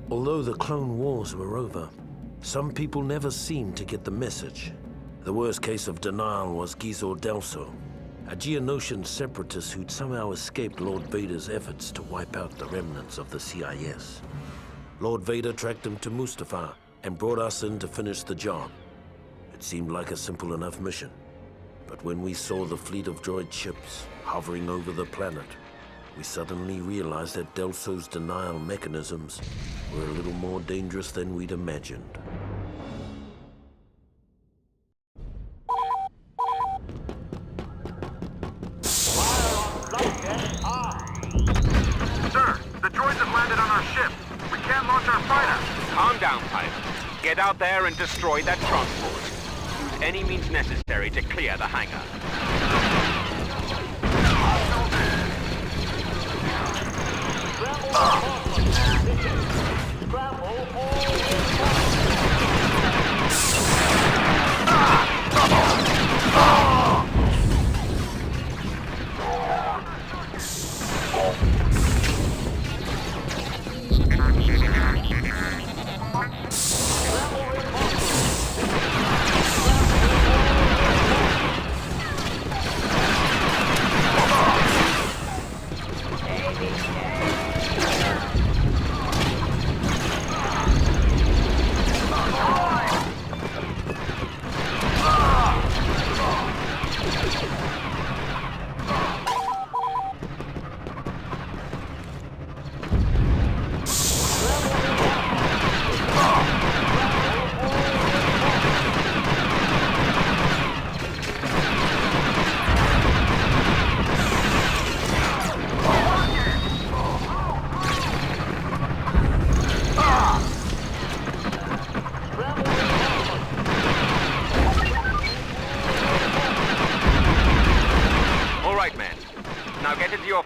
Although the Clone Wars were over, some people never seemed to get the message. The worst case of denial was Gizor Delso, a Geonosian separatist who'd somehow escaped Lord Vader's efforts to wipe out the remnants of the CIS. Lord Vader tracked him to Mustafar and brought us in to finish the job. It seemed like a simple enough mission. But when we saw the fleet of droid ships hovering over the planet, we suddenly realized that Delso's denial mechanisms were a little more dangerous than we'd imagined. Sir, the droids have landed on our ship. We can't launch our fighter. Calm down, pilot. Get out there and destroy that transport. Use any means necessary to clear the hangar.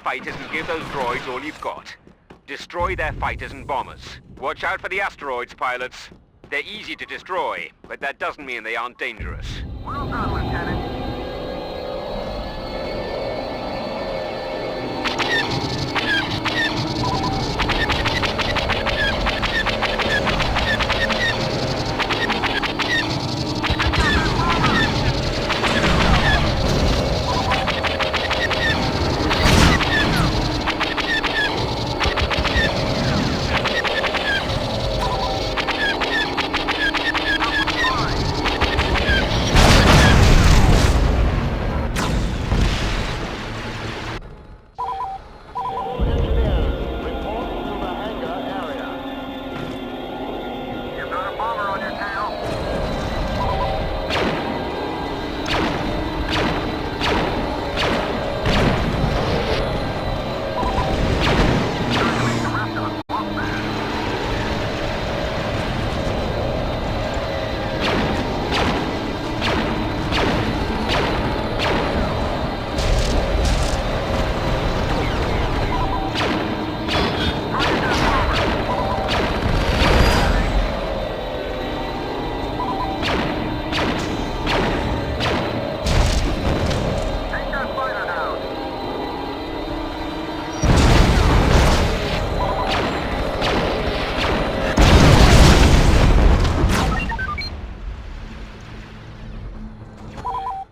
Fighters and give those droids all you've got. Destroy their fighters and bombers. Watch out for the asteroids, pilots. They're easy to destroy, but that doesn't mean they aren't dangerous. Well done, Lieutenant.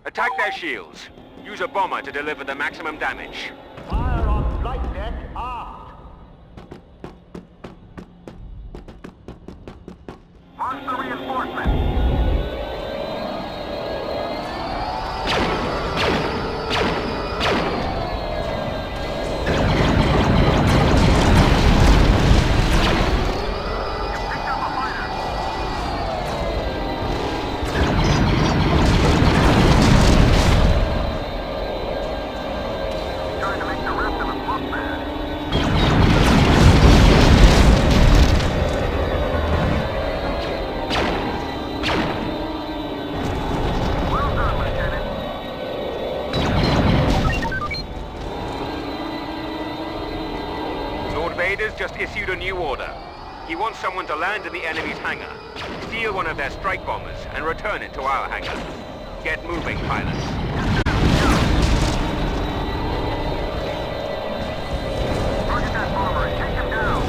Attack their shields. Use a bomber to deliver the maximum damage. Fire on flight deck aft. Monster reinforcement. Vader's just issued a new order. He wants someone to land in the enemy's hangar, steal one of their strike bombers, and return it to our hangar. Get moving, pilots. Target that bomber and take him down.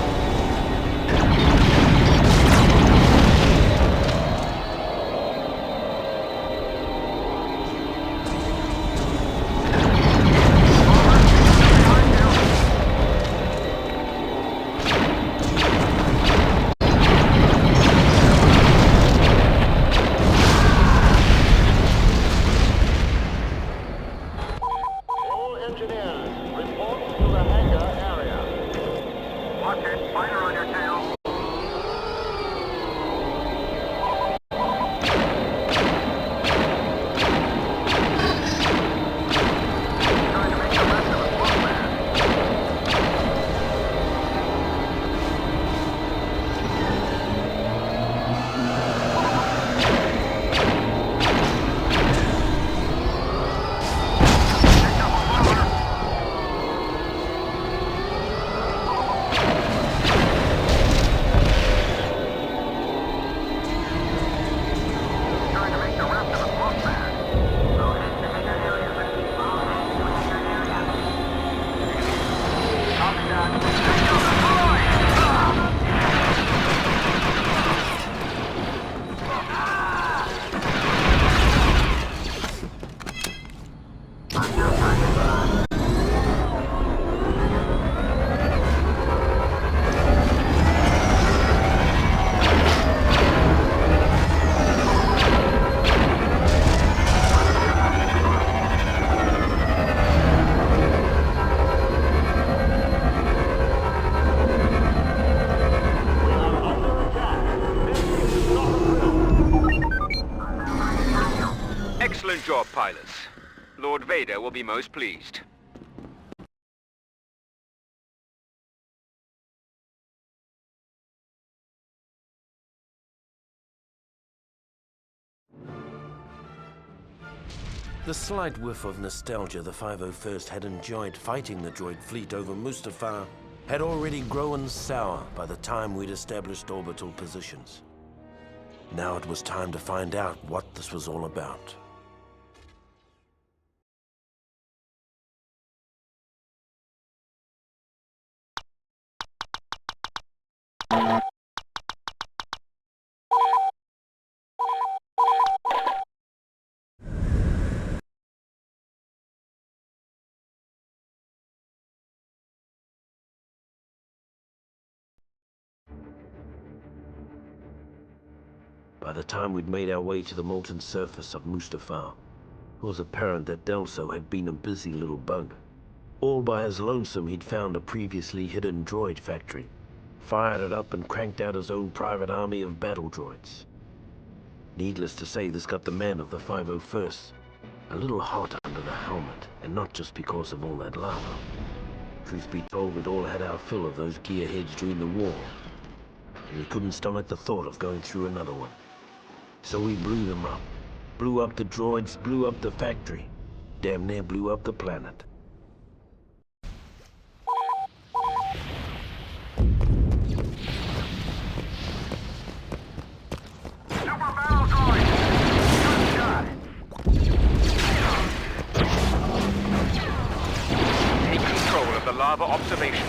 job, pilots. Lord Vader will be most pleased. The slight whiff of nostalgia the 501st had enjoyed fighting the droid fleet over Mustafar had already grown sour by the time we'd established orbital positions. Now it was time to find out what this was all about. By the time we'd made our way to the molten surface of Mustafar, it was apparent that Delso had been a busy little bug. All by his lonesome, he'd found a previously hidden droid factory, fired it up and cranked out his own private army of battle droids. Needless to say, this got the man of the 501st a little hot under the helmet, and not just because of all that lava. Truth be told, we'd all had our fill of those gearheads during the war, and we couldn't stomach the thought of going through another one. So we blew them up. Blew up the droids, blew up the factory. Damn near blew up the planet. Super battle droid! Good shot! Take control of the lava observation.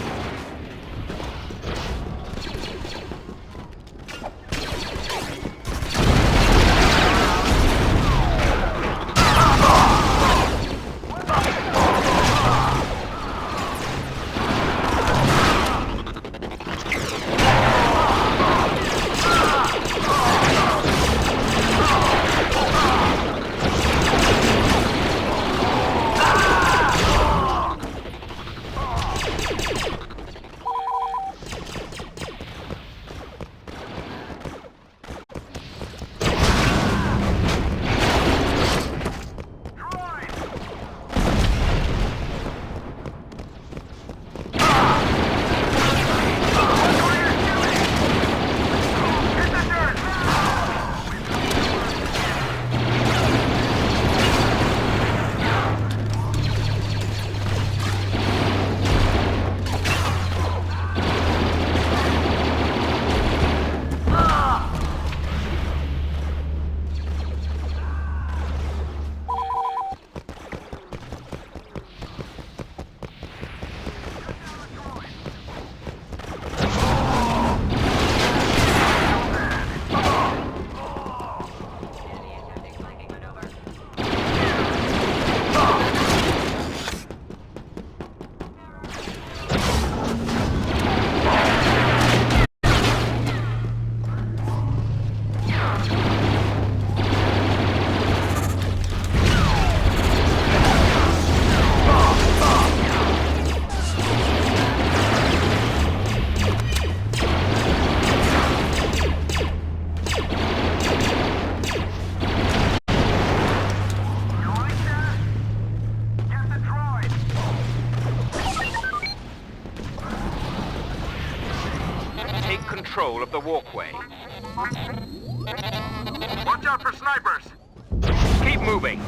Control of the walkway. Watch out for snipers! Keep moving.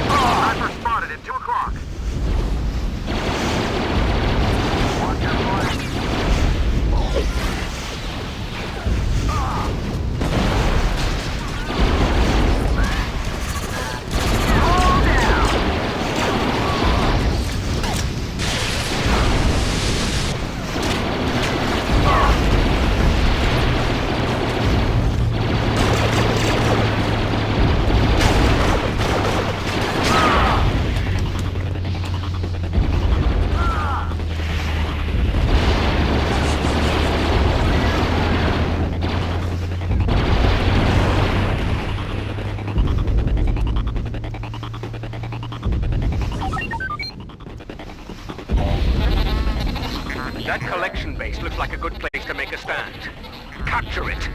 Sniper spotted at 2 o'clock. Watch your flank. That collection base looks like a good place to make a stand. Capture it!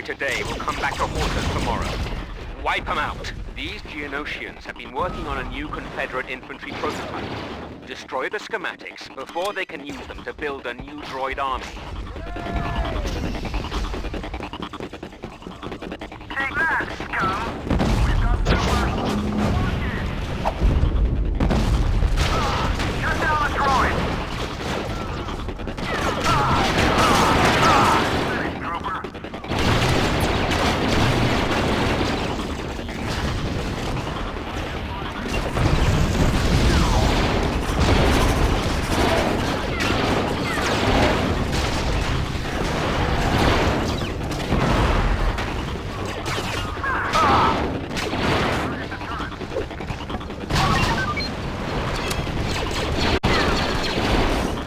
destroy today will come back to haunt us tomorrow. Wipe them out. These Geonosians have been working on a new Confederate infantry prototype. Destroy the schematics before they can use them to build a new droid army. Take that, scum! We've got shut down the droid!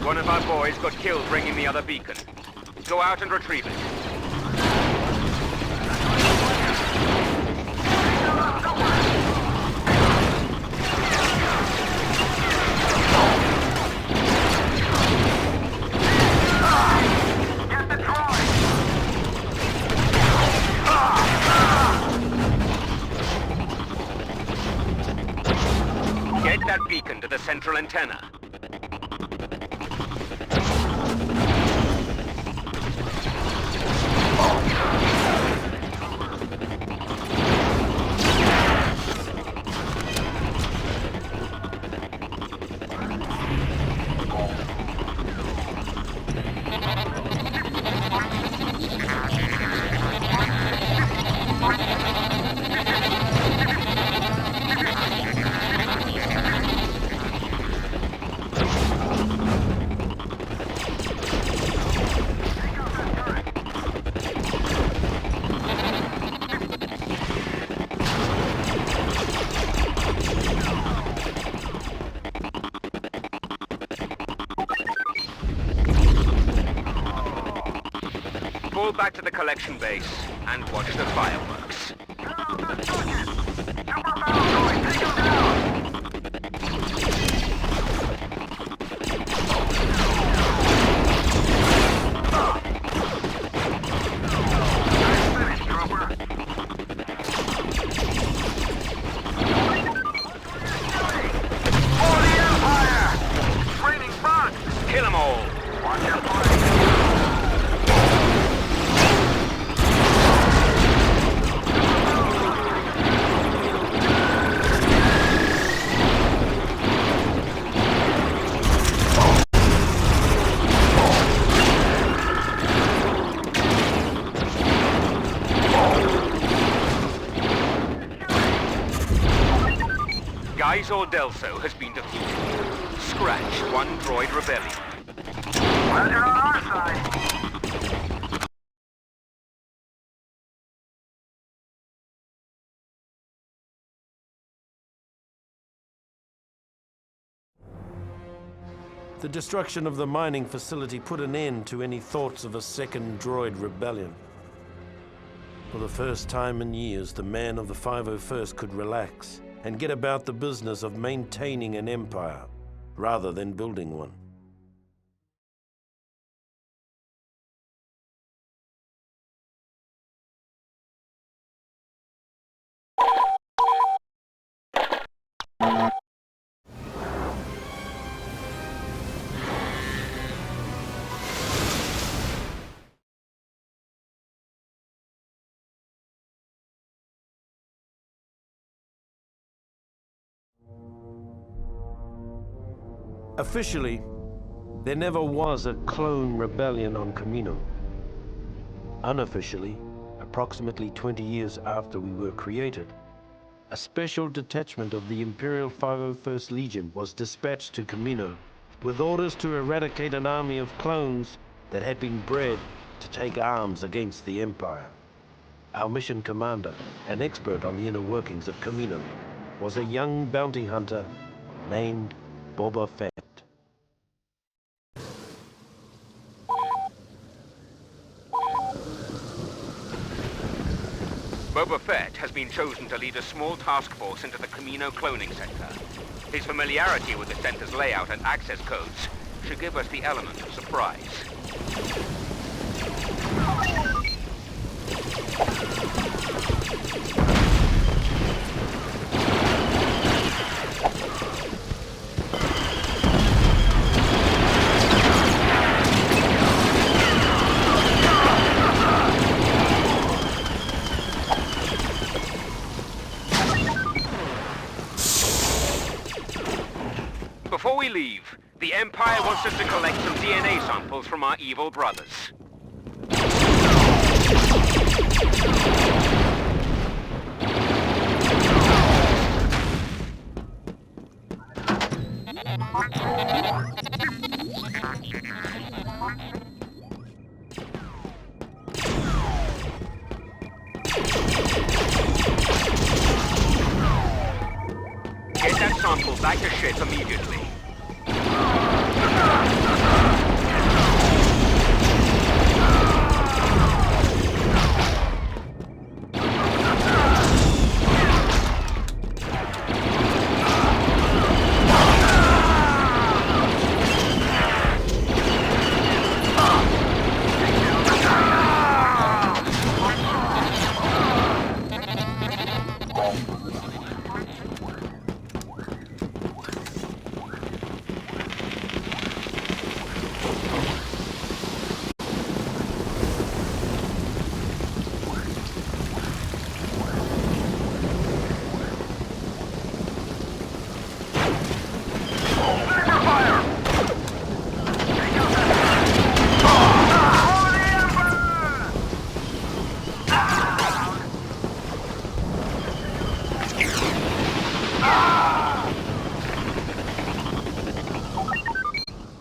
One of our boys got killed bringing the other beacon. Go out and retrieve it. Get the droid! Get that beacon to the central antenna. Fall back to the collection base and watch the fireworks. Kill them all! Watch your fire! Geisel Delso has been defeated. Scratch one droid rebellion. Well, you're on our side. The destruction of the mining facility put an end to any thoughts of a second droid rebellion. For the first time in years, the man of the 501st could relax and get about the business of maintaining an empire, rather than building one. Officially, there never was a clone rebellion on Camino. Unofficially, approximately 20 years after we were created, a special detachment of the Imperial 501st Legion was dispatched to Camino with orders to eradicate an army of clones that had been bred to take arms against the Empire. Our mission commander, an expert on the inner workings of Camino, was a young bounty hunter named Boba Fett. Boba Fett has been chosen to lead a small task force into the Camino cloning center. His familiarity with the center's layout and access codes should give us the element of surprise. Before we leave, the Empire wants us to collect some DNA samples from our evil brothers. Get that sample back to ship immediately.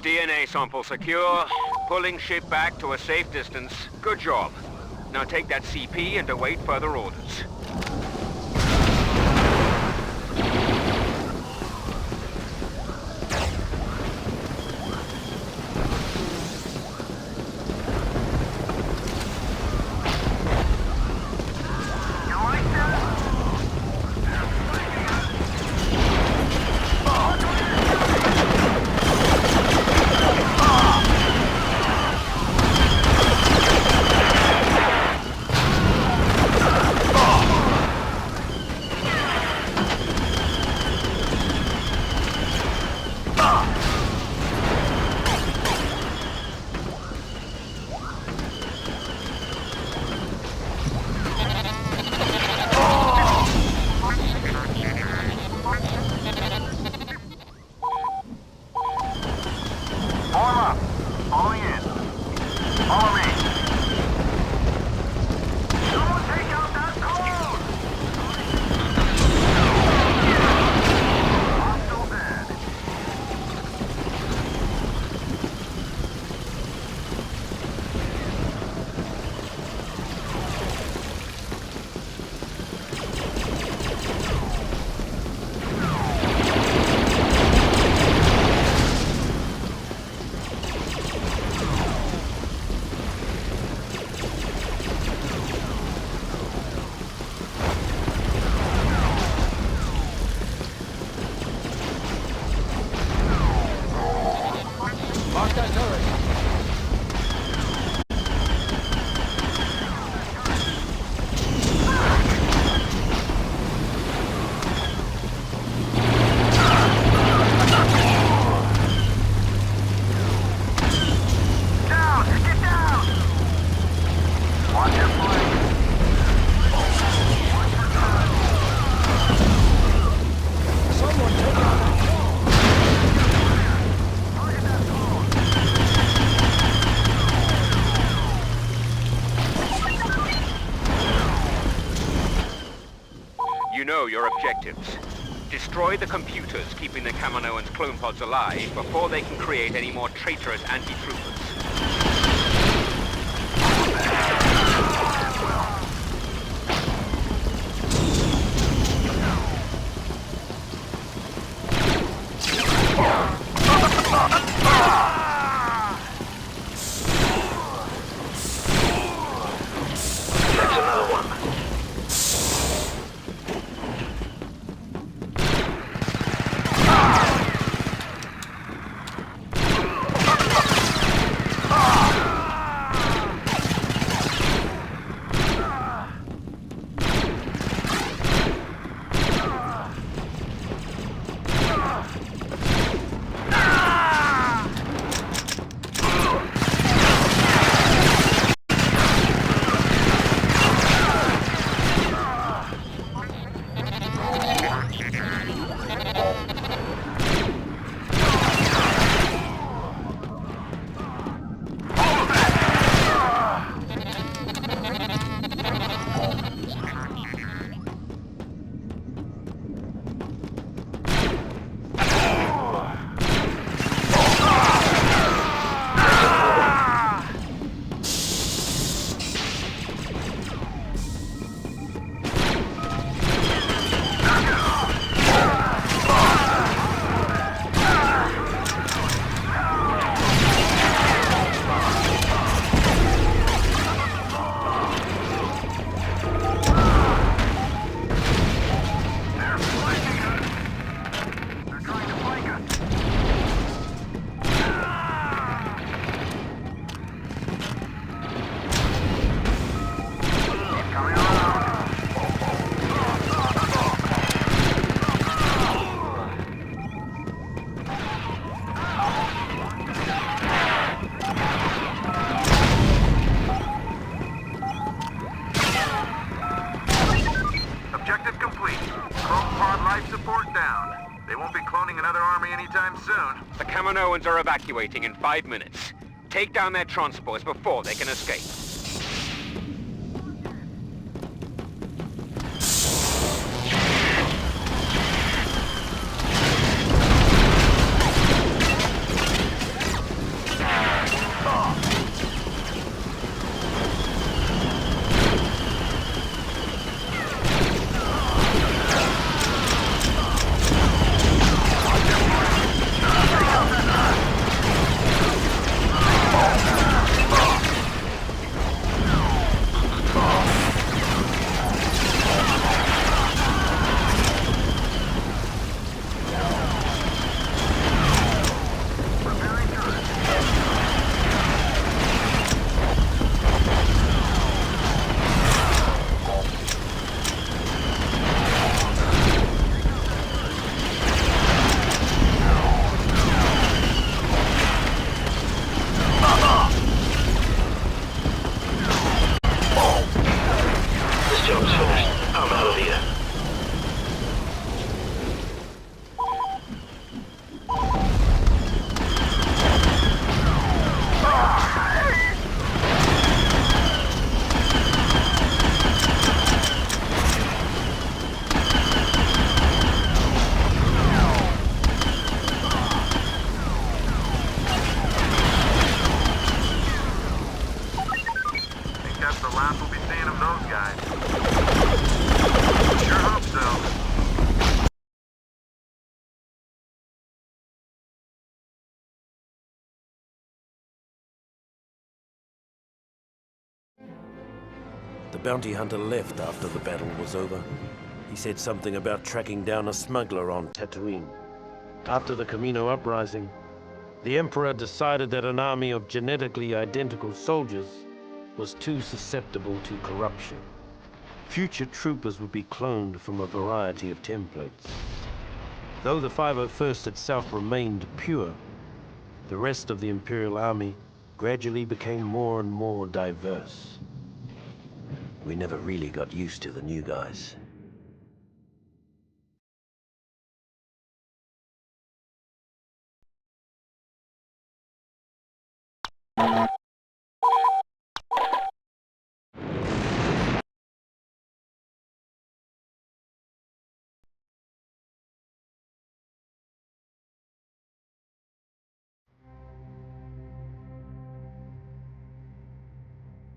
DNA sample secure. Pulling ship back to a safe distance. Good job. Now take that CP and await further orders. You know your objectives. Destroy the computers keeping the Kaminoans' clone pods alive before they can create any more traitorous anti-troopers. The Kaminoans are evacuating in 5 minutes. Take down their transports before they can escape. The bounty hunter left after the battle was over. He said something about tracking down a smuggler on Tatooine. After the Camino uprising, the Emperor decided that an army of genetically identical soldiers was too susceptible to corruption. Future troopers would be cloned from a variety of templates. Though the 501st itself remained pure, the rest of the Imperial Army gradually became more and more diverse. We never really got used to the new guys.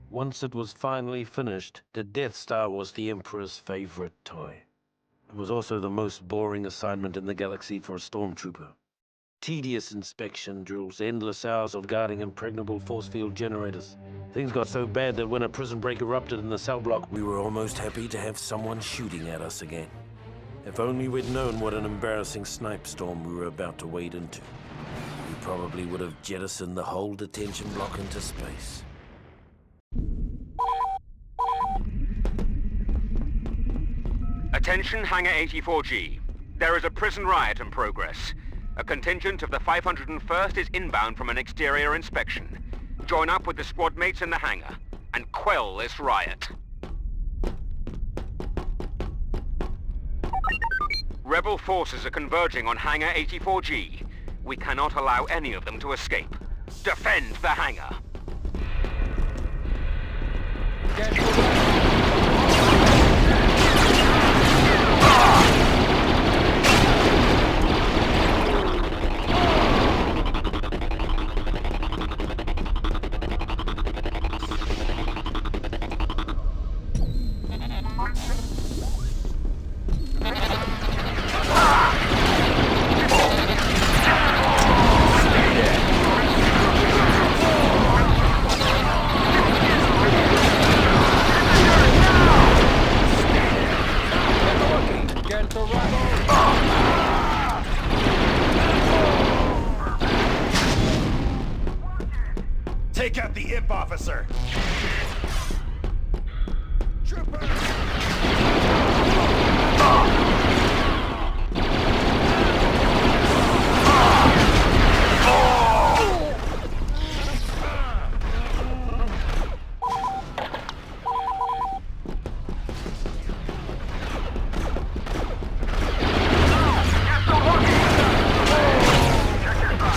Once it was finally finished, the Death Star was the Emperor's favorite toy. It was also the most boring assignment in the galaxy for a stormtrooper. Tedious inspection drills, endless hours of guarding impregnable force field generators. Things got so bad that when a prison break erupted in the cell block, we were almost happy to have someone shooting at us again. If only we'd known what an embarrassing snipe storm we were about to wade into. We probably would have jettisoned the whole detention block into space. Attention Hangar 84G. There is a prison riot in progress. A contingent of the 501st is inbound from an exterior inspection. Join up with the squad mates in the hangar and quell this riot. Rebel forces are converging on Hangar 84G. We cannot allow any of them to escape. Defend the hangar. Take out the IP officer! Trooper! Check your side.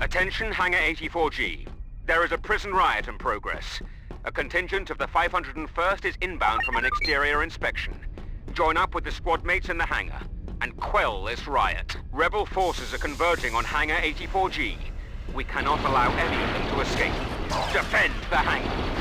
Attention Hangar 84G. There is a prison riot in progress. A contingent of the 501st is inbound from an exterior inspection. Join up with the squad mates in the hangar and quell this riot. Rebel forces are converging on Hangar 84G. We cannot allow any of them to escape. Defend the hangar.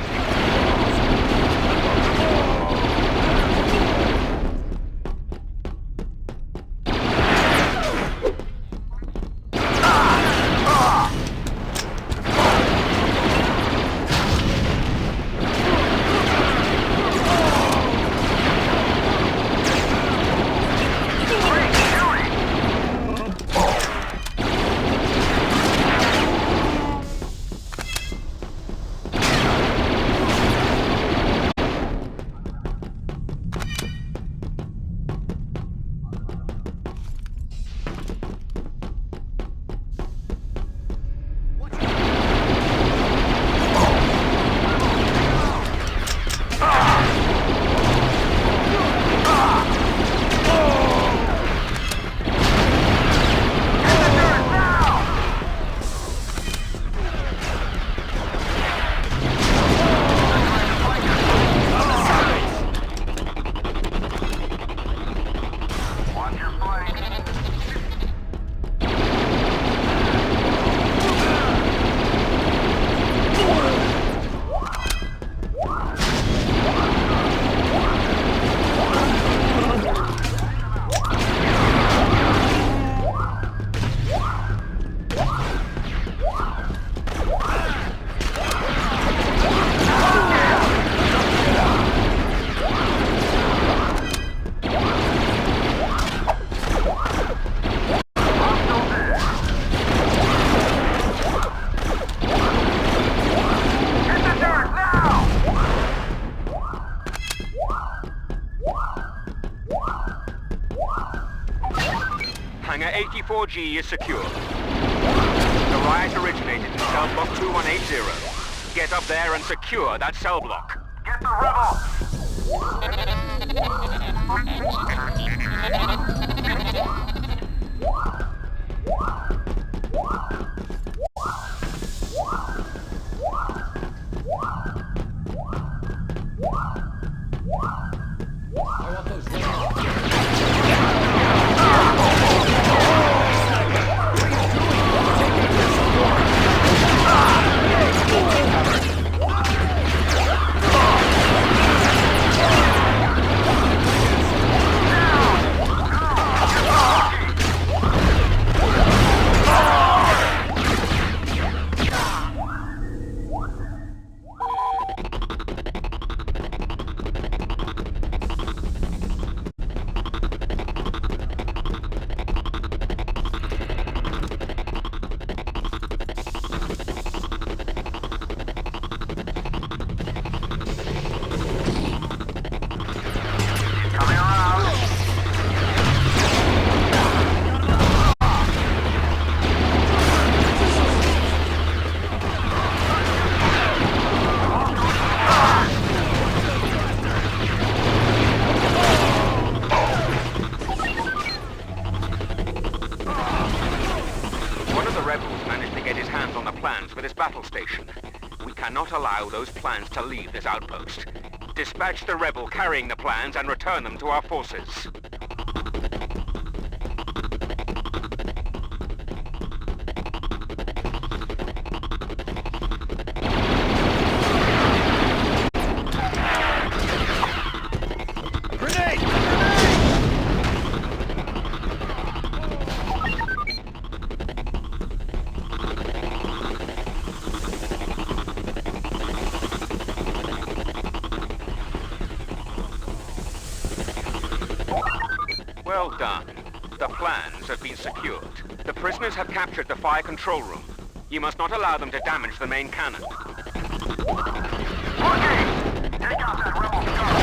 Hangar 84G is secure. The riot originated in cell block 2180. Get up there and secure that cell block. Get the rebel! For this battle station. We cannot allow those plans to leave this outpost. Dispatch the rebel carrying the plans and return them to our forces. Well done. The plans have been secured. The prisoners have captured the fire control room. You must not allow them to damage the main cannon. Okay! Take out that rebel scout!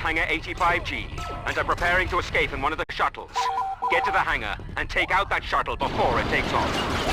Hangar 85G and are preparing to escape in one of the shuttles. Get to the hangar and take out that shuttle before it takes off.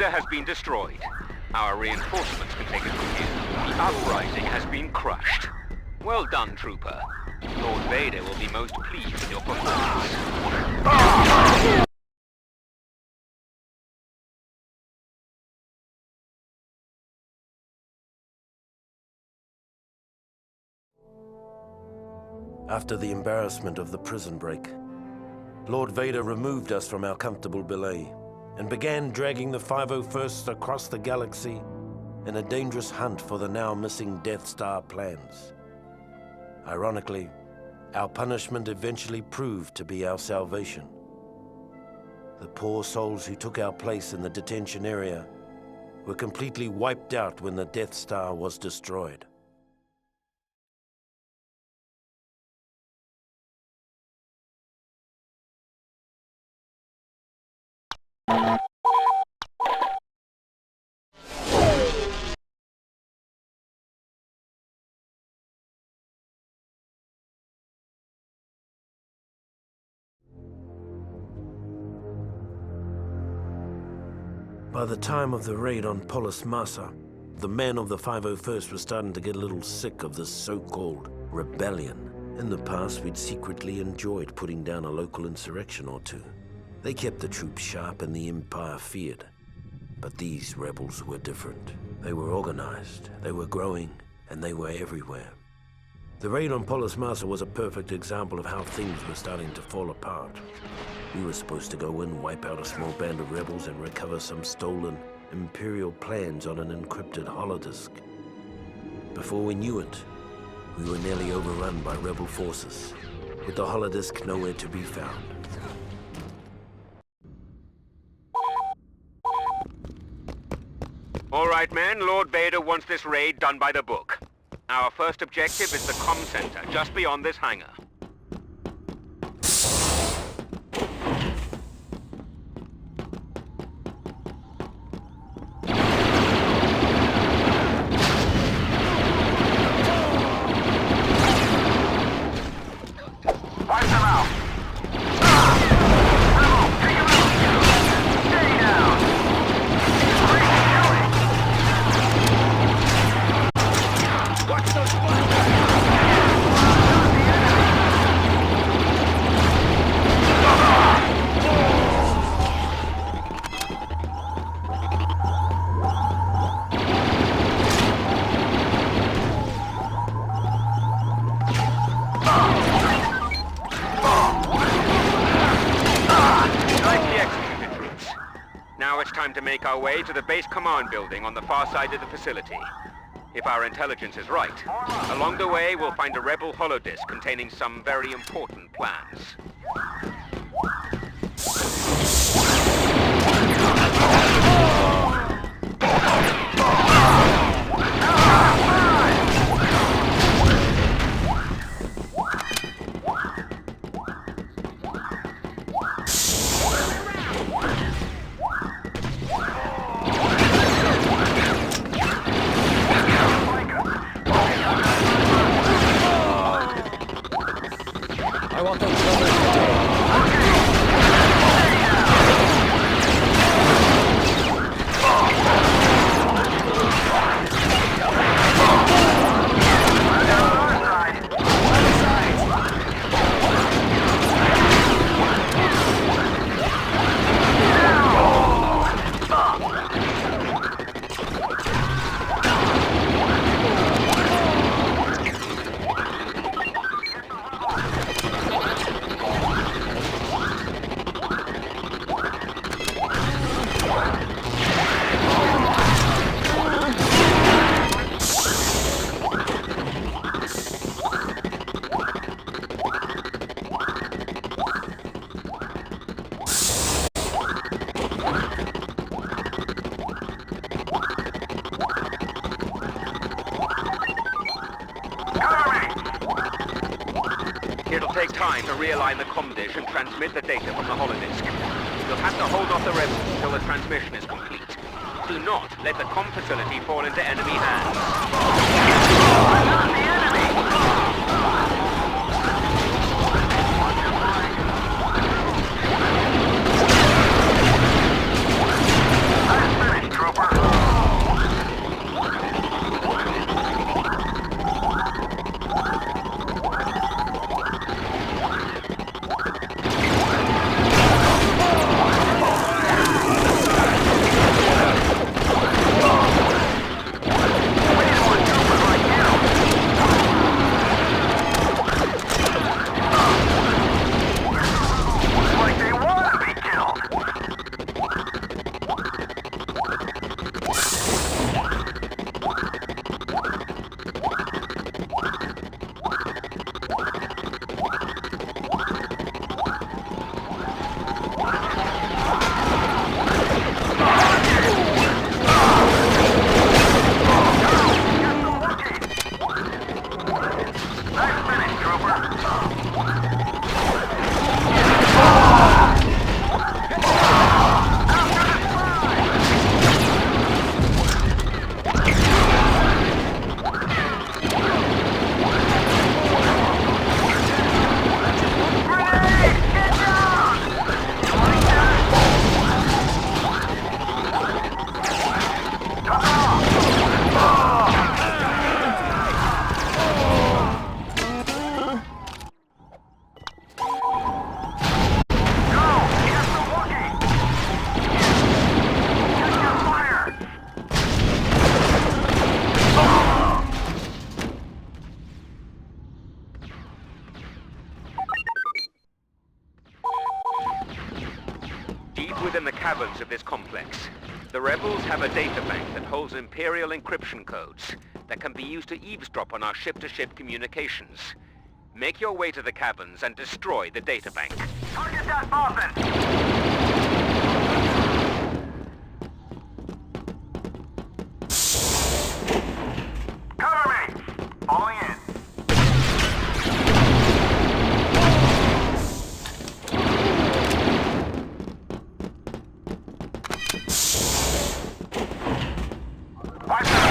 Leader has been destroyed. Our reinforcements can take it from here. The uprising has been crushed. Well done, Trooper. Lord Vader will be most pleased with your performance. After the embarrassment of the prison break, Lord Vader removed us from our comfortable belay and began dragging the 501st across the galaxy in a dangerous hunt for the now missing Death Star plans. Ironically, our punishment eventually proved to be our salvation. The poor souls who took our place in the detention area were completely wiped out when the Death Star was destroyed. By the time of the raid on Polis Massa, the men of the 501st were starting to get a little sick of this so-called rebellion. In the past, we'd secretly enjoyed putting down a local insurrection or two. They kept the troops sharp and the Empire feared. But these rebels were different. They were organized, they were growing, and they were everywhere. The raid on Polis Massa was a perfect example of how things were starting to fall apart. We were supposed to go in, wipe out a small band of rebels, and recover some stolen Imperial plans on an encrypted holodisk. Before we knew it, We were nearly overrun by rebel forces, with the holodisc nowhere to be found. All right, men. Lord Vader wants this raid done by the book. Our first objective is the comm center, just beyond this hangar. Wipe them out. Rebel, take him out. Stay down. Crazy shooting. Watch those flags! Nicely executed, troops. Now it's time to make our way to the base command building on the far side of the facility. If our intelligence is right, along the way we'll find a rebel holodisc containing some very important plans. I want those brothers today. It'll take time to realign the comm dish and transmit the data from the holodisc. You'll have to hold off the rebels until the transmission is complete. Do not let the comm facility fall into enemy hands. Within the caverns of this complex, the rebels have a data bank that holds Imperial encryption codes. that can be used to eavesdrop on our ship-to-ship communications. Make your way to the caverns and destroy the databank. Target that boffin! Cover me! Falling in. Wipe out!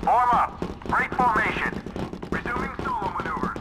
Form up. Break formation. Resuming solo maneuvers.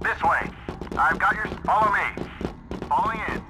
This way. I've got your... Follow me. Falling in.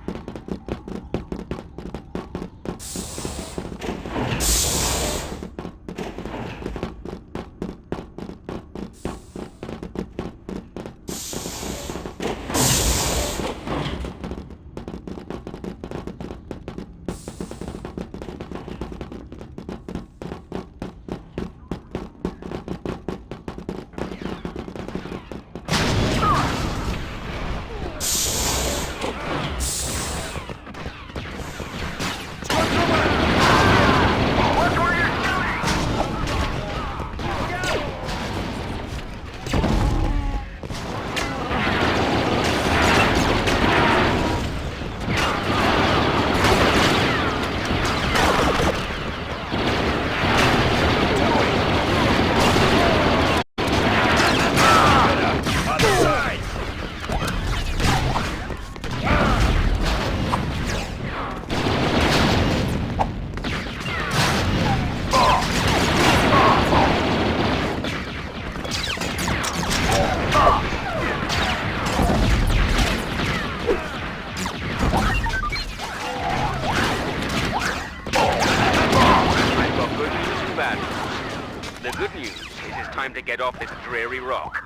The good news is it's time to get off this dreary rock.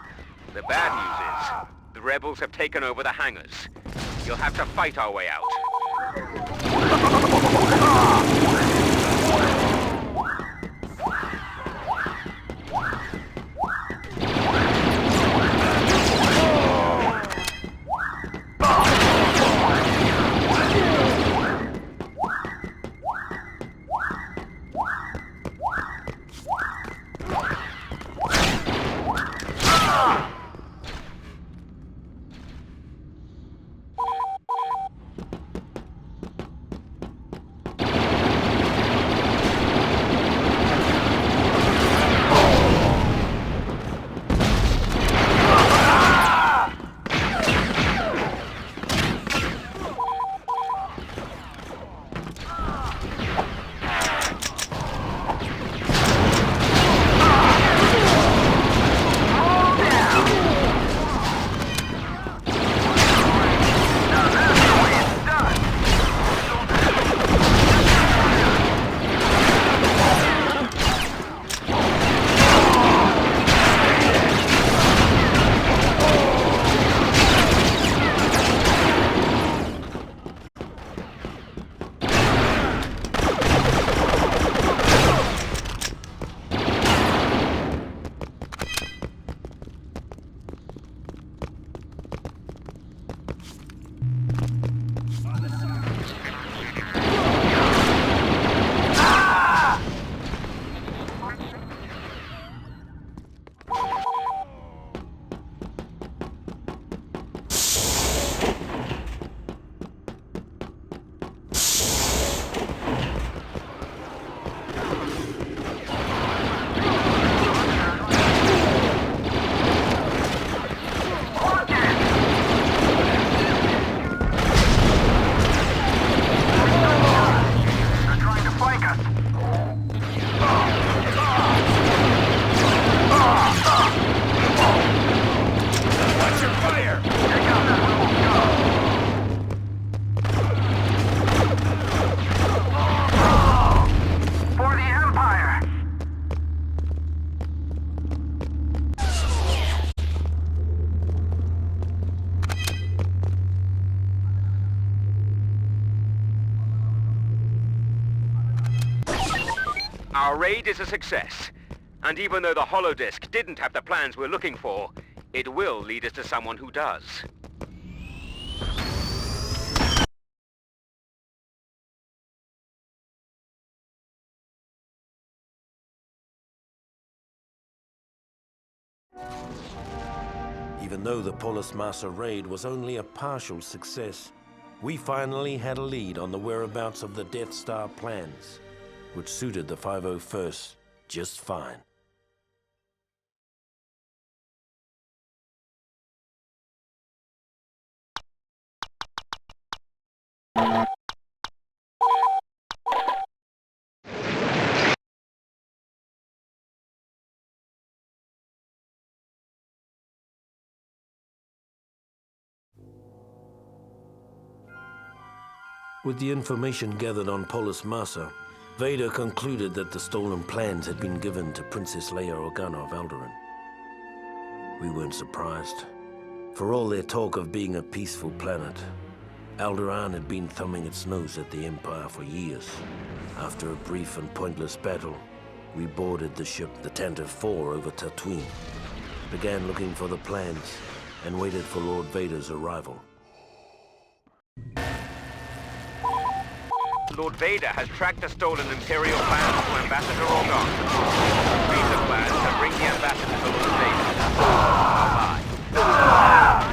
The bad news is the rebels have taken over the hangars. You'll have to fight our way out. Our raid is a success. And even though the holodisc didn't have the plans we're looking for, it will lead us to someone who does. Even though the Polis Massa raid was only a partial success, we finally had a lead on the whereabouts of the Death Star plans, which suited the 501st just fine. With the information gathered on Polis Massa, Vader concluded that the stolen plans had been given to Princess Leia Organa of Alderaan. We weren't surprised. For all their talk of being a peaceful planet, Alderaan had been thumbing its nose at the Empire for years. After a brief and pointless battle, we boarded the ship, the Tantive 4, over Tatooine, began looking for the plans, and waited for Lord Vader's arrival. Lord Vader has tracked the stolen Imperial plans to Ambassador Organa. Read the plans and bring the ambassador to Lord Vader. Bye-bye.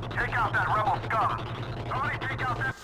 Take out that rebel scum. Somebody take out that...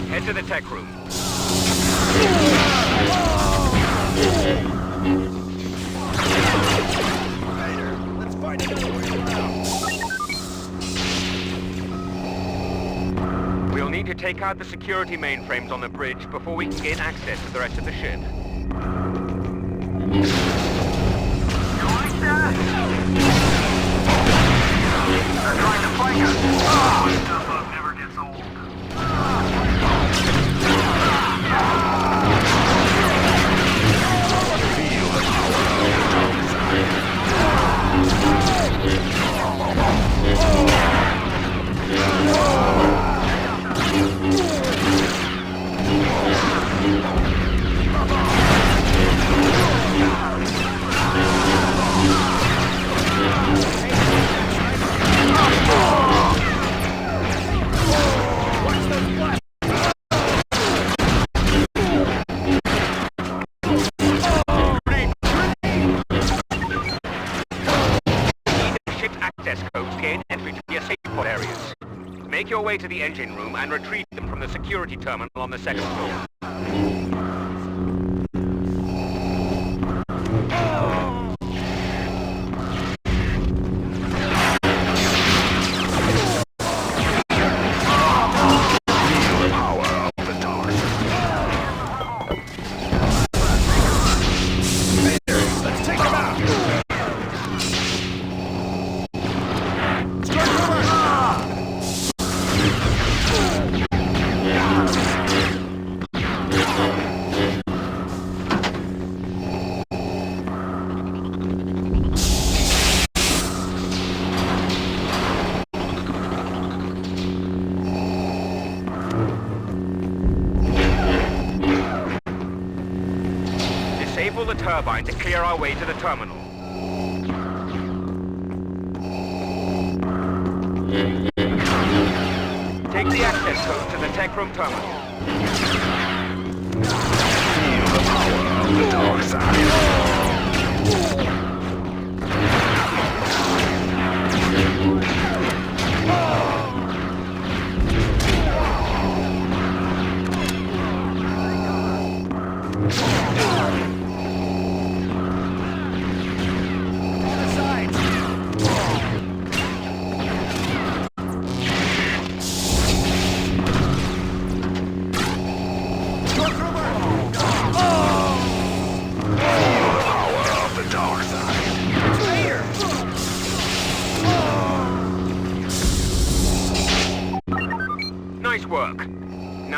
Head to the tech room. Let's find another way around. We'll need to take out the security mainframes on the bridge before we can gain access to the rest of the ship. You like that? They're trying to flank us. Stuff up never gets old. Make your way to the engine room and retrieve them from the security terminal on the second floor. Disable the turbine to clear our way to the terminal. Take the access code to the tech room terminal. Feel the power of the dark side.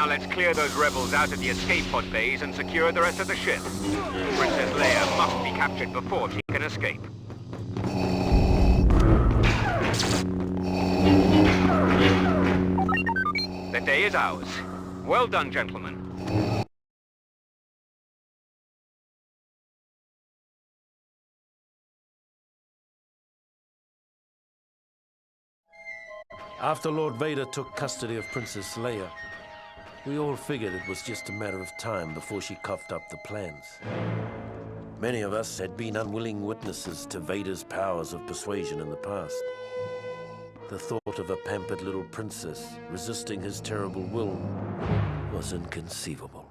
Now let's clear those rebels out of the escape pod bays and secure the rest of the ship. Princess Leia must be captured before she can escape. The day is ours. Well done, gentlemen. After Lord Vader took custody of Princess Leia, we all figured it was just a matter of time before she coughed up the plans. Many of us had been unwilling witnesses to Vader's powers of persuasion in the past. The thought of a pampered little princess resisting his terrible will was inconceivable.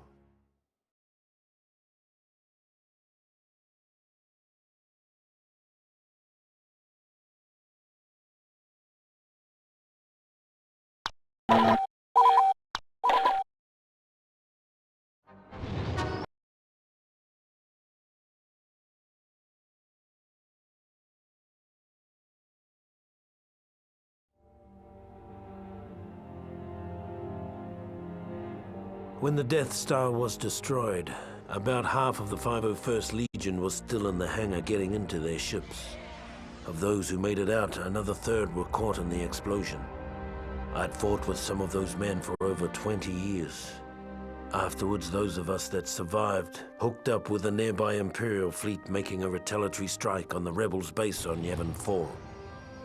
When the Death Star was destroyed, about half of the 501st Legion was still in the hangar getting into their ships. Of those who made it out, another third were caught in the explosion. I'd fought with some of those men for over 20 years. Afterwards, those of us that survived hooked up with a nearby Imperial fleet making a retaliatory strike on the Rebels' base on Yavin 4.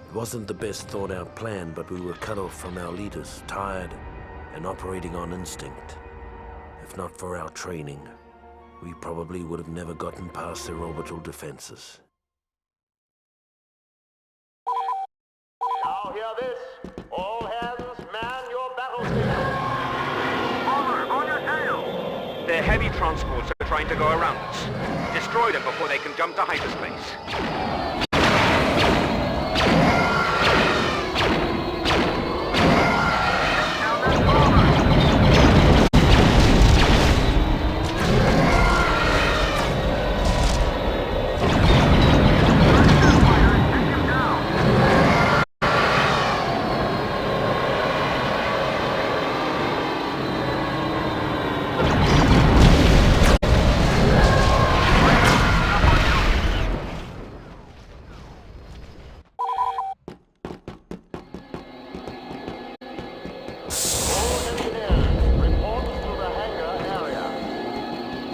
It wasn't the best thought-out plan, but we were cut off from our leaders, tired, and operating on instinct. If not for our training, we probably would have never gotten past their orbital defenses. Now hear this. All hands, man your battle stations. Bomber, on your tail! Their heavy transports are trying to go around us. Destroy them before they can jump to hyperspace.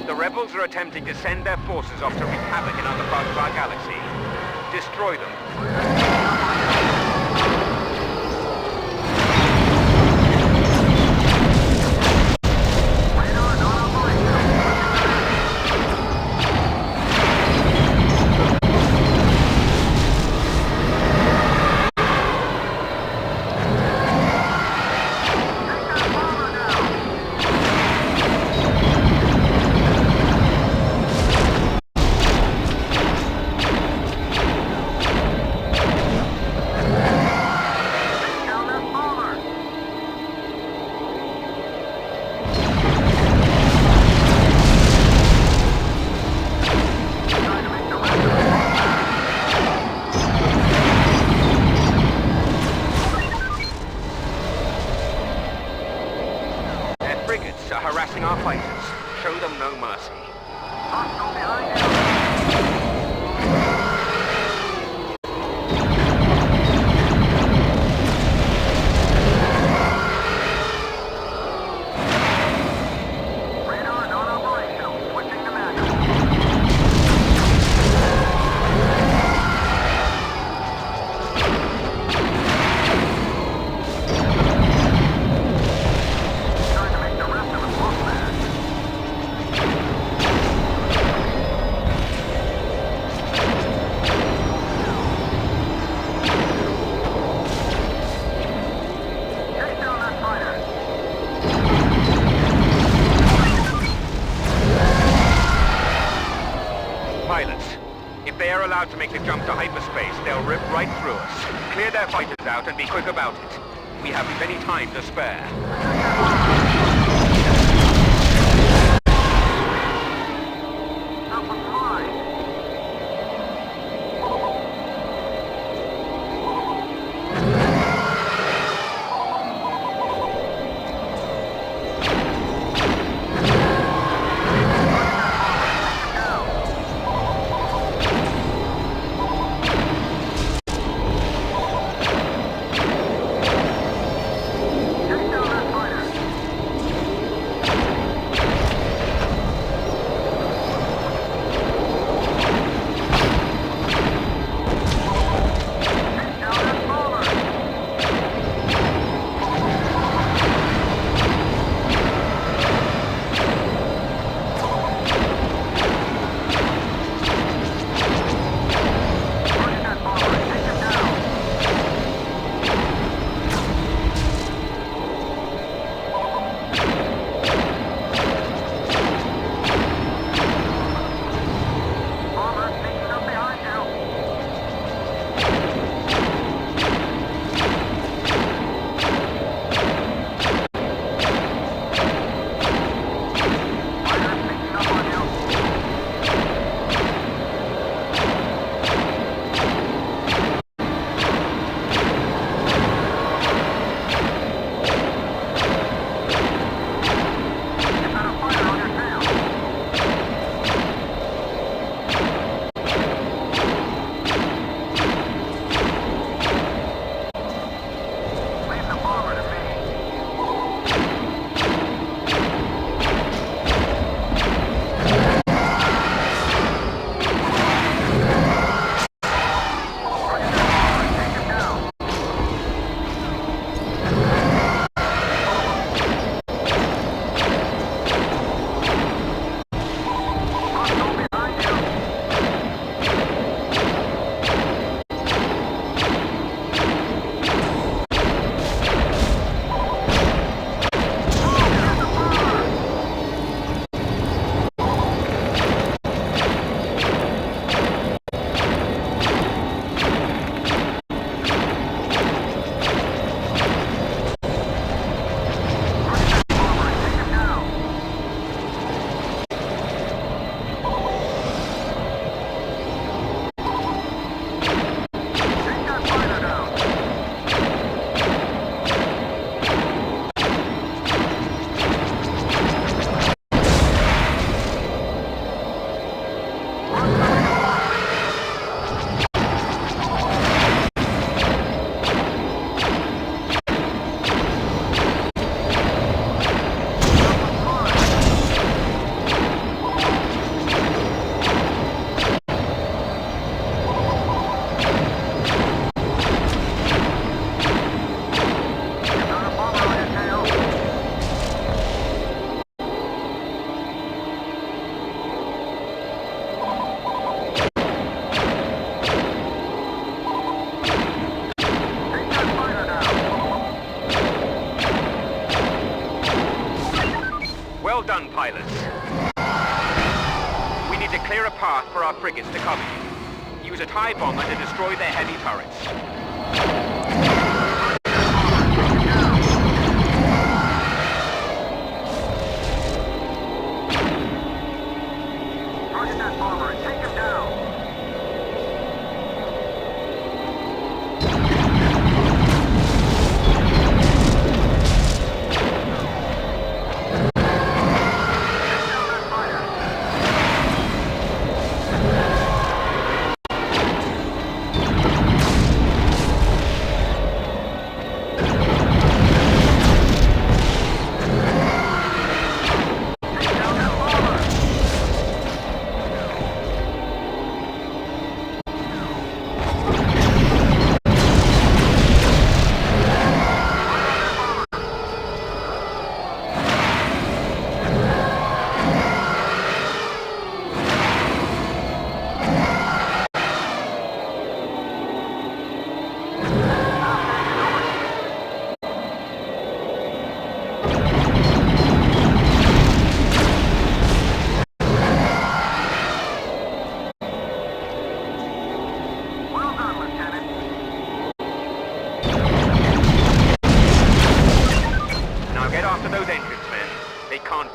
The rebels are attempting to send their forces off to wreak havoc in other parts of our galaxy. Destroy them. Harassing our fighters. Show them no mercy. Hostile behind you! Radar non-operational. Switching to manual. If they are allowed to make the jump to hyperspace, they'll rip right through us. Clear their fighters out and be quick about it. We haven't any time to spare. Well done, pilots. We need to clear a path for our frigates to cover you. Use a TIE bomber to destroy their heavy turrets.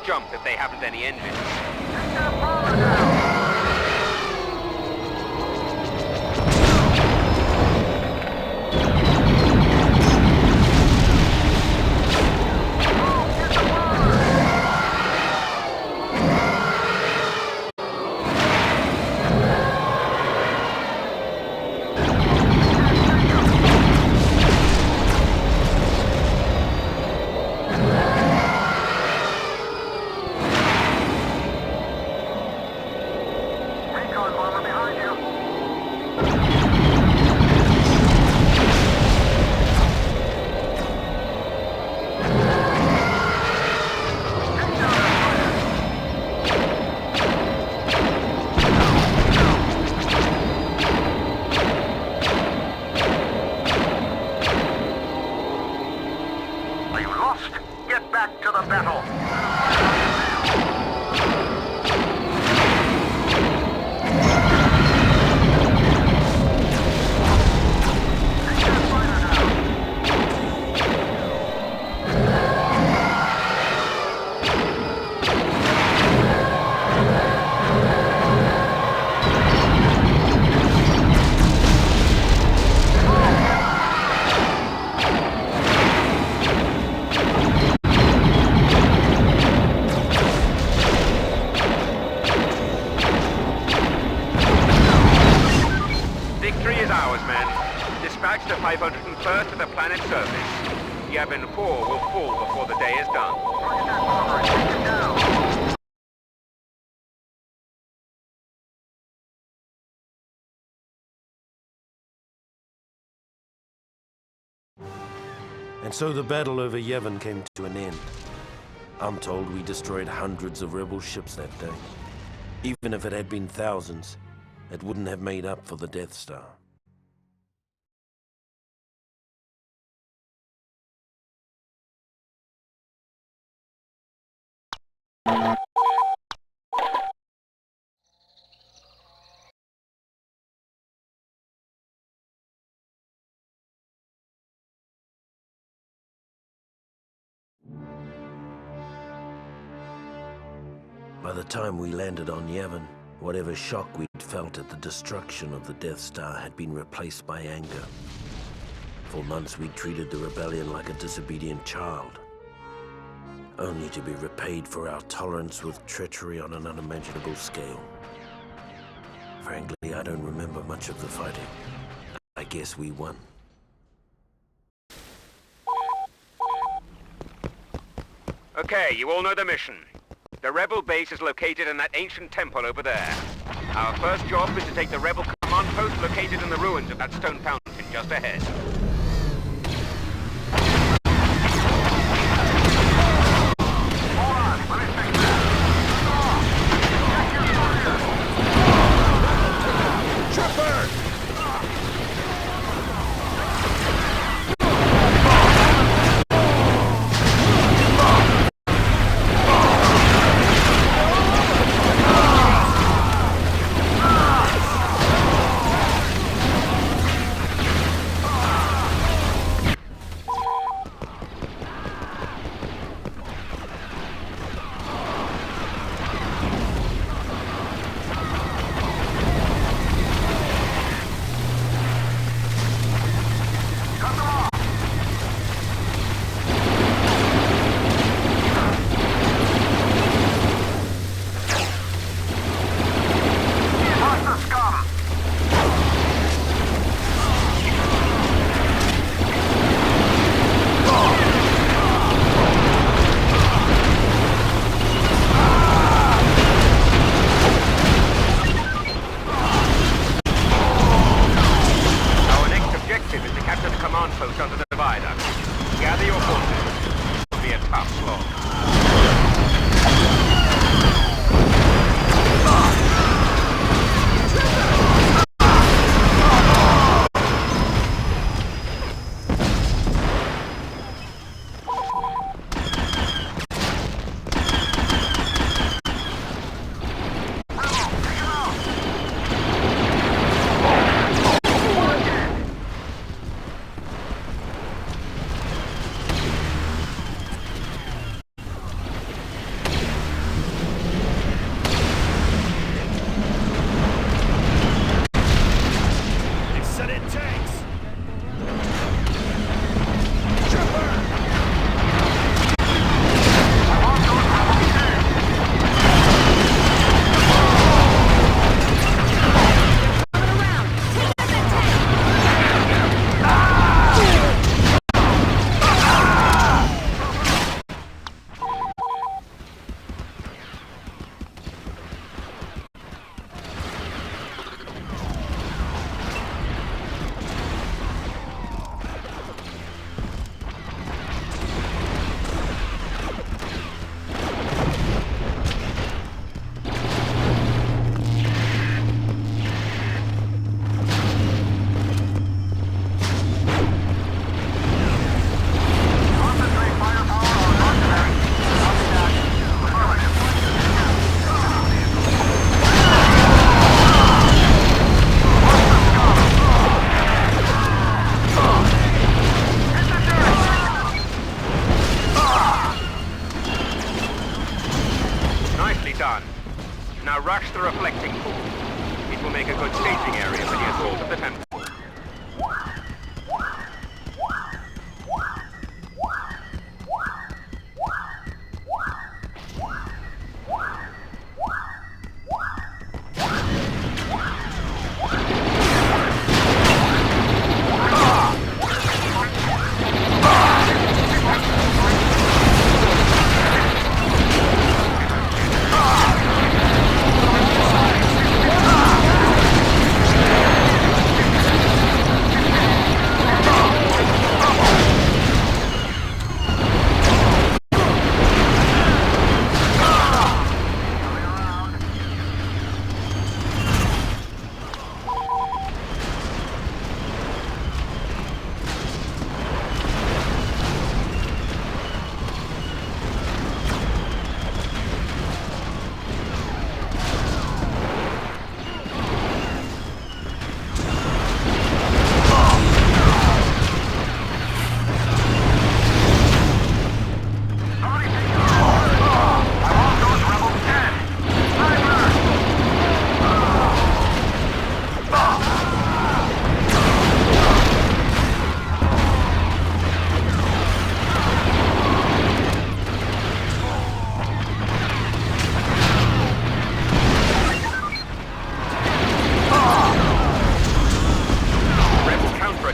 Jump if they haven't any engines. Victory is ours, men. Dispatch the 501st to the planet's surface. Yavin 4 will fall before the day is done. Roger that, Bomber. Take him down. And so the battle over Yevon came to an end. I'm told we destroyed hundreds of rebel ships that day. Even if it had been thousands, it wouldn't have made up for the Death Star. By the time we landed on Yavin, whatever shock we'd felt at the destruction of the Death Star had been replaced by anger. For months we'd treated the rebellion like a disobedient child, only to be repaid for our tolerance with treachery on an unimaginable scale. Frankly, I don't remember much of the fighting. I guess we won. Okay, you all know the mission. The rebel base is located in that ancient temple over there. Our first job is to take the rebel command post located in the ruins of that stone fountain just ahead. Hold on. Let me fix that.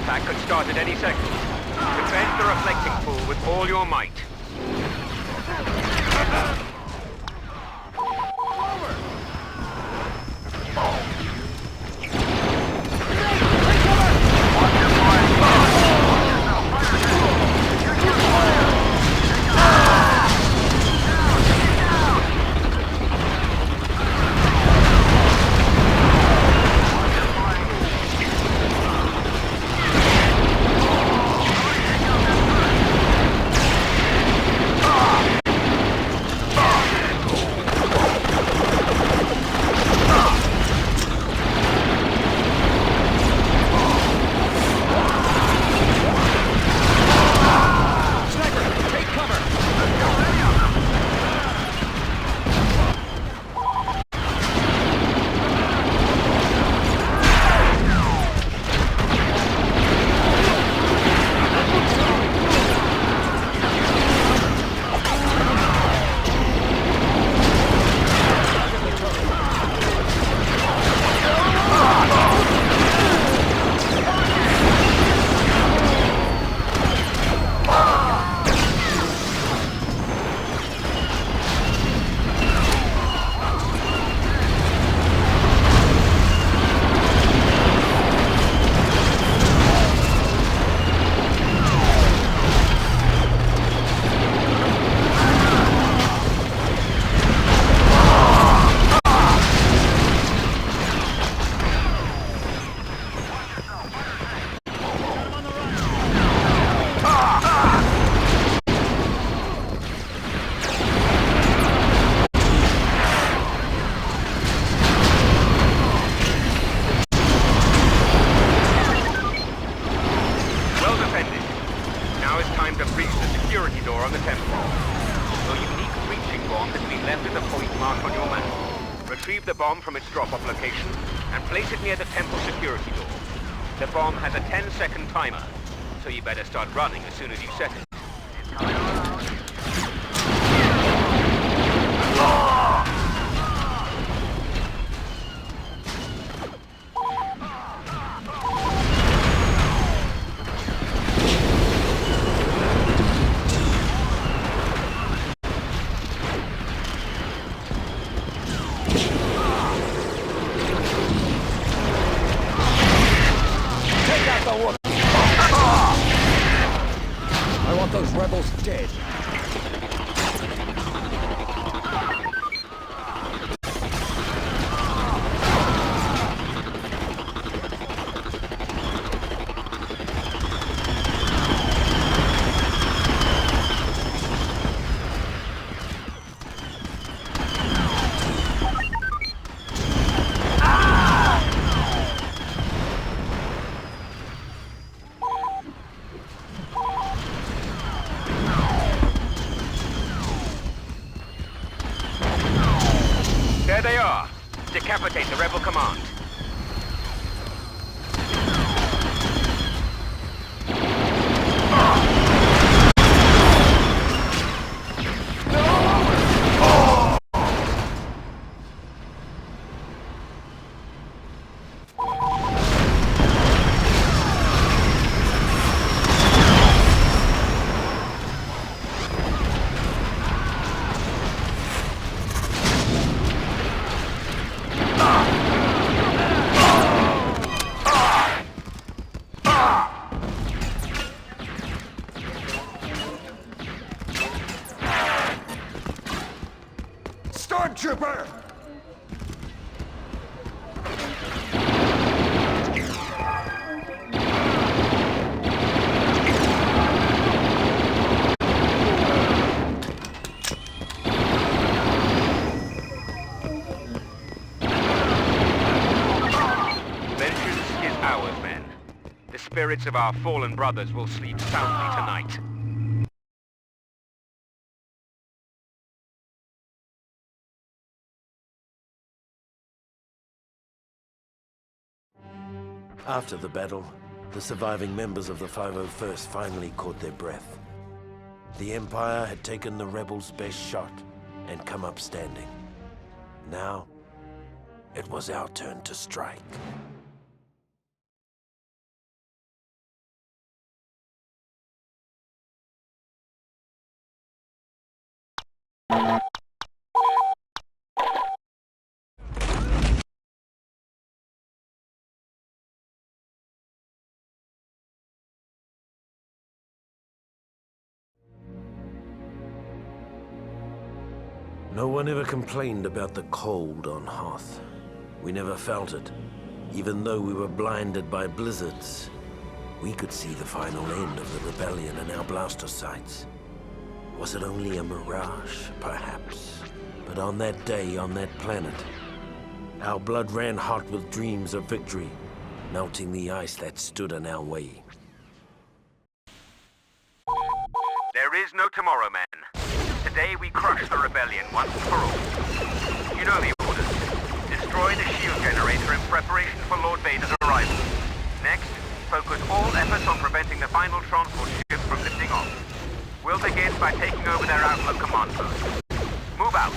attack could start at any second. Defend the reflecting pool with all your might. Retrieve the bomb from its drop-off location and place it near the temple security door. The bomb has a 10-second timer, so you better start running as soon as you set it. I want those rebels dead. There they are. Decapitate the rebel command. Stormtrooper! Vengeance is ours, men. The spirits of our fallen brothers will sleep soundly tonight. After the battle, the surviving members of the 501st finally caught their breath. The Empire had taken the rebels' best shot and come up standing. Now, it was our turn to strike. No one ever complained about the cold on Hoth. We never felt it. Even though we were blinded by blizzards, we could see the final end of the rebellion in our blaster sights. Was it only a mirage, perhaps? But on that day, on that planet, our blood ran hot with dreams of victory, melting the ice that stood in our way. There is no tomorrow, men. Today we crush the rebellion once and for all. You know the orders. Destroy the shield generator in preparation for Lord Vader's arrival. Next, focus all efforts on preventing the final transport ship from lifting off. We'll begin by taking over their outlook command post. Move out.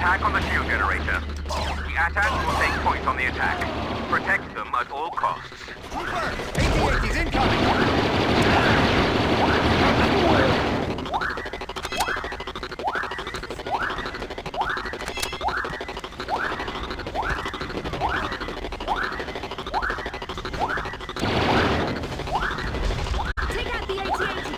Attack on the shield generator. The AT-ATs will take point on the attack. Protect them at all costs. Trooper! AT-AT's incoming! Take out the AT-AT!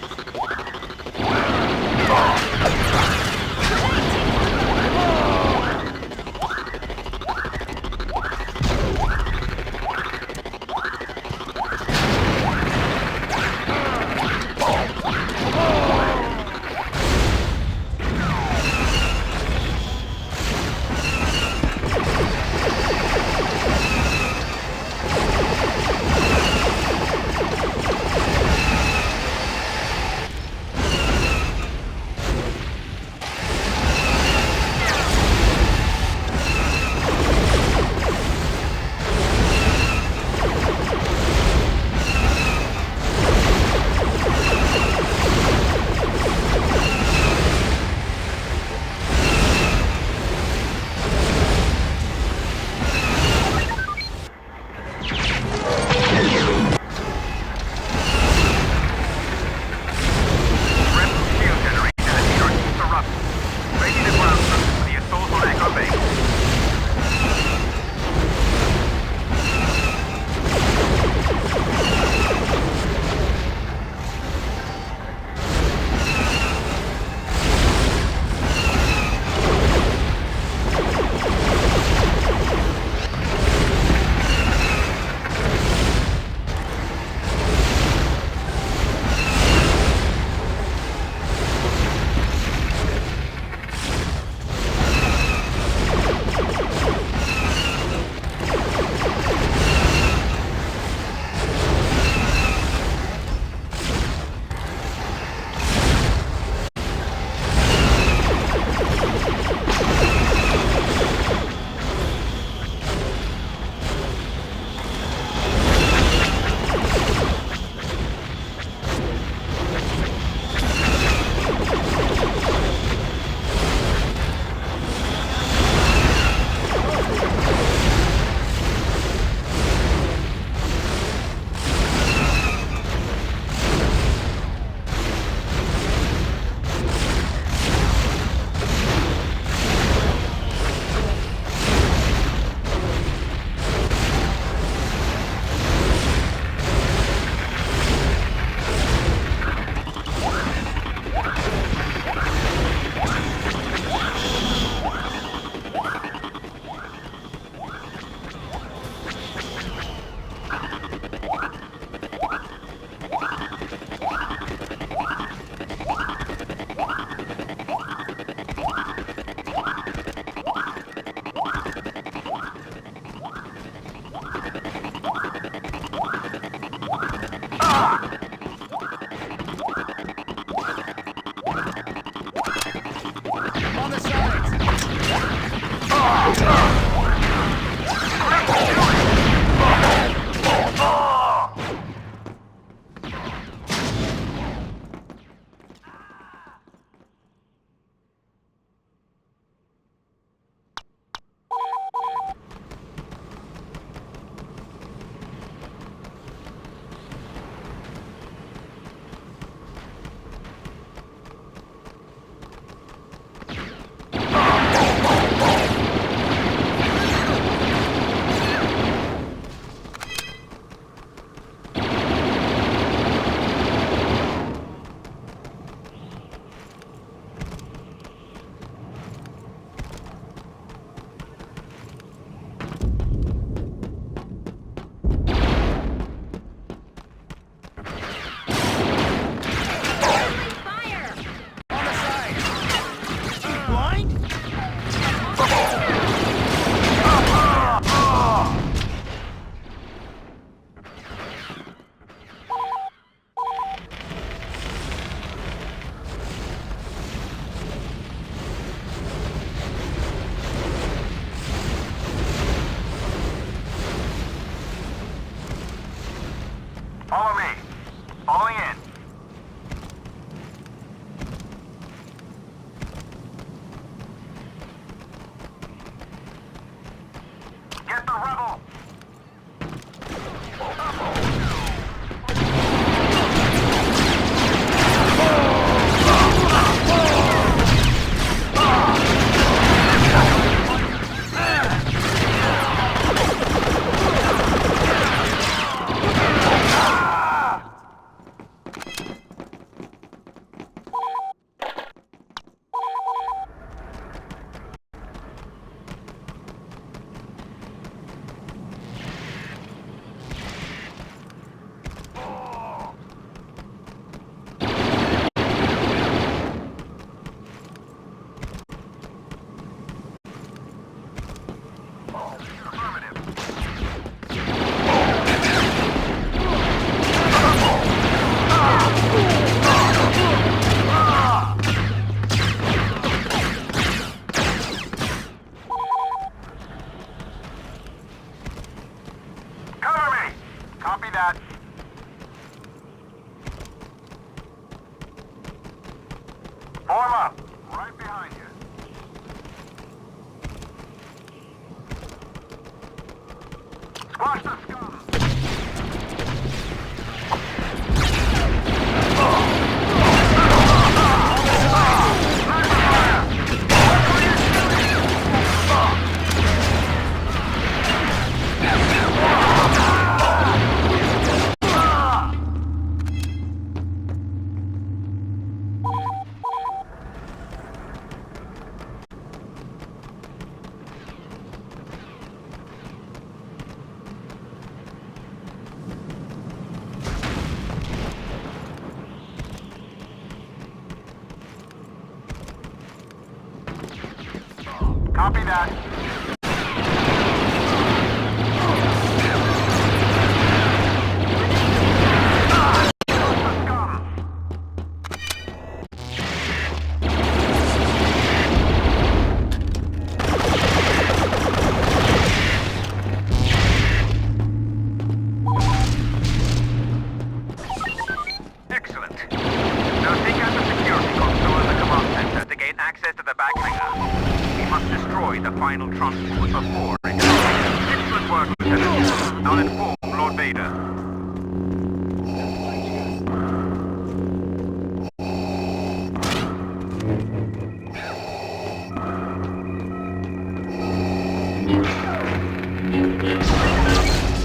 Form up. Right behind you. Squash the scum. Copy that. Excellent. Now take out the security console in the command center to gain access to the back hangar. We must destroy the final transport before it. Excellent work, Lieutenant. I'll inform Lord Vader.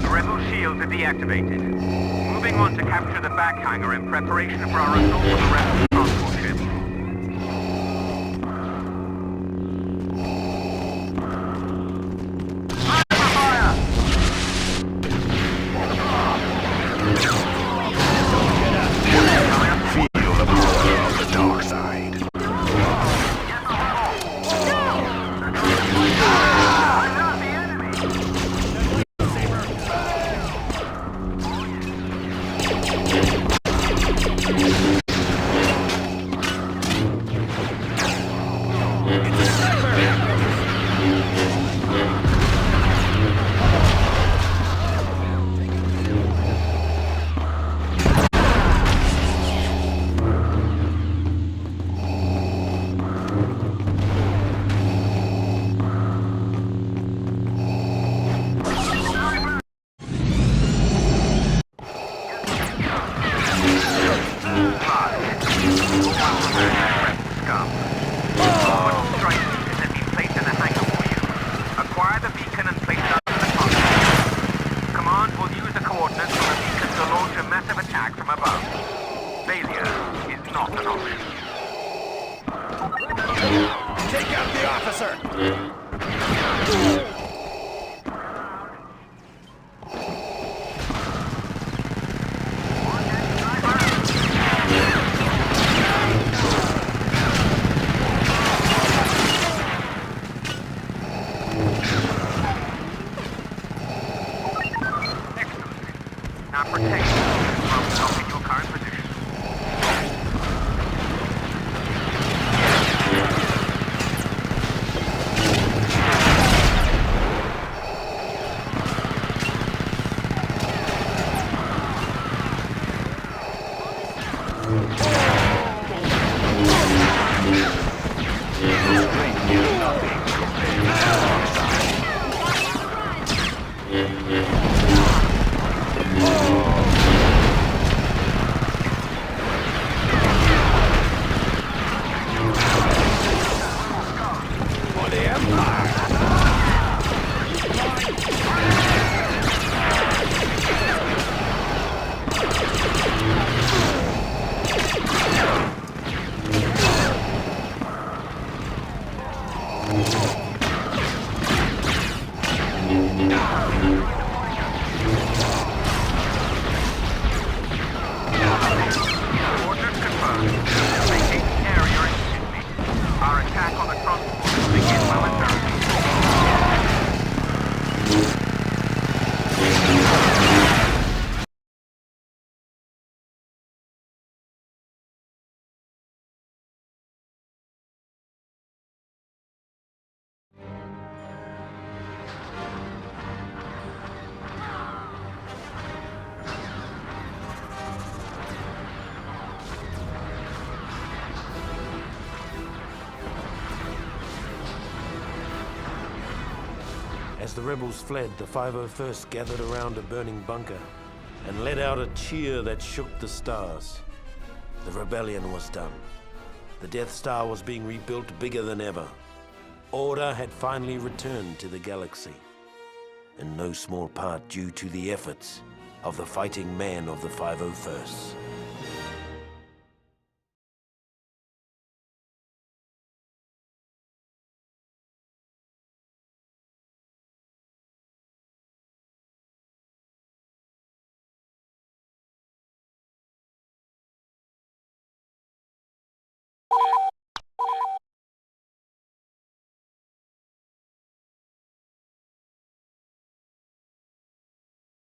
Rebel shields are deactivated. Moving on to capture the back hangar in preparation for our assault on the Rebel transport ship. Feel the power of the dark side. Take out the officer! Now protect yourself in your current position. For the Empire! As the rebels fled, the 501st gathered around a burning bunker and let out a cheer that shook the stars. The rebellion was done. The Death Star was being rebuilt bigger than ever. Order had finally returned to the galaxy, in no small part due to the efforts of the fighting men of the 501st.